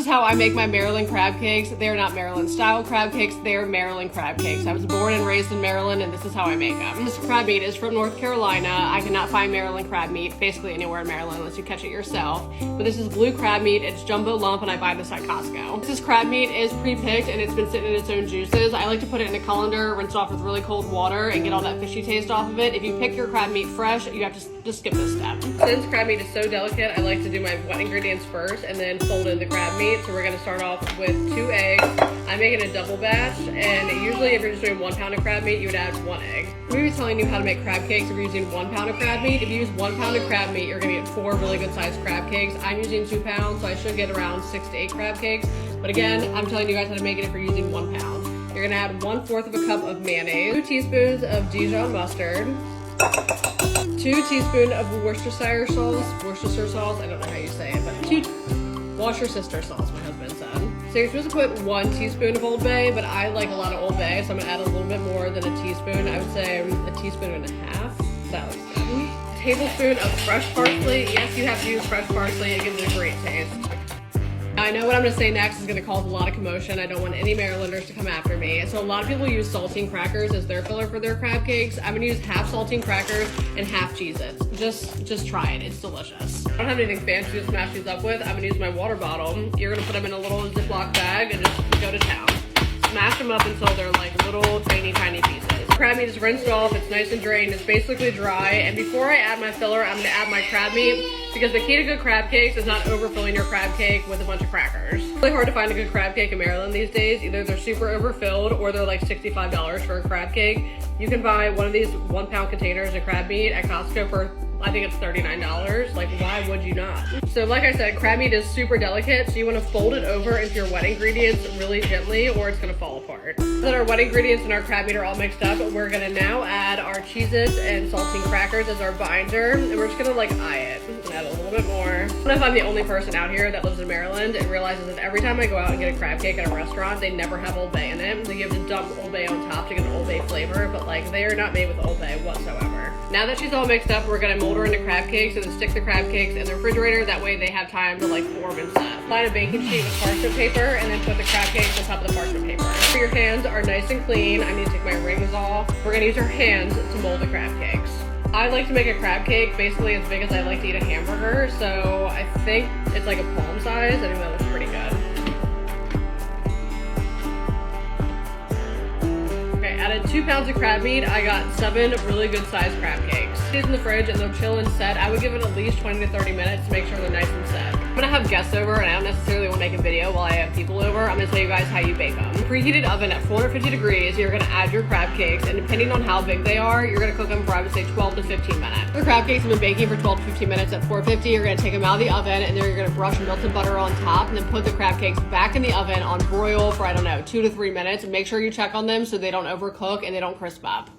This is how I make my Maryland crab cakes. They're not Maryland style crab cakes, they're Maryland crab cakes. I was born and raised in Maryland, and this is how I make them. This crab meat is from North Carolina. I cannot find Maryland crab meat basically anywhere in Maryland unless you catch it yourself. But this is blue crab meat. It's jumbo lump, and I buy this at Costco. This crab meat is pre-picked, and it's been sitting in its own juices. I like to put it in a colander, rinse it off with really cold water, and get all that fishy taste off of it. If you pick your crab meat fresh, you have to just skip this step. Since crab meat is so delicate, I like to do my wet ingredients first and then fold in the crab meat. So we're gonna start off with 2 eggs. I'm making a double batch, and usually if you're just doing 1 pound of crab meat, you would add 1 egg. I'm gonna be telling you how to make crab cakes if you're using 1 pound of crab meat. If you use 1 pound of crab meat, you're gonna get 4 really good sized crab cakes. I'm using 2 pounds, so I should get around 6 to 8 crab cakes. But again, I'm telling you guys how to make it if you're using 1 pound. You're gonna add 1/4 of a cup of mayonnaise, 2 teaspoons of Dijon mustard, 2 teaspoons of Worcestershire sauce, I don't know how you say it, but Worcestershire sauce, my husband said. So you're supposed to put 1 teaspoon of Old Bay, but I like a lot of Old Bay, so I'm gonna add a little bit more than a teaspoon. I would say a teaspoon and a half. That looks good. A tablespoon of fresh parsley. Yes, you have to use fresh parsley. It gives it a great taste. I know what I'm gonna say next is gonna cause a lot of commotion. I don't want any Marylanders to come after me. So a lot of people use saltine crackers as their filler for their crab cakes. I'm gonna use half saltine crackers and half Cheez-Its. Just try it, it's delicious. I don't have anything fancy to smash these up with. I'm gonna use my water bottle. You're gonna put them in a little Ziploc bag and just go to town. Smash them up until they're like little tiny pieces. Crab meat is rinsed off, it's nice and drained, it's basically dry. And before I add my filler, I'm gonna add my crab meat, because the key to good crab cakes is not overfilling your crab cake with a bunch of crackers. It's really hard to find a good crab cake in Maryland these days. Either they're super overfilled or they're like $65 for a crab cake. You can buy one of these 1 pound containers of crab meat at Costco for, I think it's $39. Like, why would you not? So like I said, crab meat is super delicate, so you want to fold it over into your wet ingredients really gently or it's going to fall apart. Now that our wet ingredients and our crab meat are all mixed up, we're going to now add our Cheez-Its and saltine crackers as our binder, and we're just going to like eye it. Add a little bit more. I don't know if I'm the only person out here that lives in Maryland and realizes that every time I go out and get a crab cake at a restaurant, they never have Old Bay in it. So you have to dump Old Bay on top to get an Old Bay flavor, but like they are not made with Old Bay whatsoever. Now that she's all mixed up, we're gonna mold her into crab cakes and then stick the crab cakes in the refrigerator. That way they have time to like form and set. Line a baking sheet with parchment paper and then put the crab cakes on top of the parchment paper. So your hands are nice and clean. I need to take my rings off. We're gonna use our hands to mold the crab cakes. I like to make a crab cake basically as big as I like to eat a hamburger, so I think it's like a palm size. I think that looks pretty good. Okay, added 2 pounds of crab meat. I got 7 really good sized crab cakes. These in the fridge and they'll chill and set. I would give it at least 20 to 30 minutes to make sure they're nice and set. I'm gonna have guests over and I don't necessarily want to make a video while I have people over. I'm gonna tell you guys how you bake them. Preheated oven at 450 degrees, you're gonna add your crab cakes, and depending on how big they are, you're gonna cook them for, I would say, 12 to 15 minutes. The crab cakes have been baking for 12 to 15 minutes at 450. You're gonna take them out of the oven and then you're gonna brush melted butter on top and then put the crab cakes back in the oven on broil for, I don't know, 2 to 3 minutes, and make sure you check on them so they don't overcook and they don't crisp up.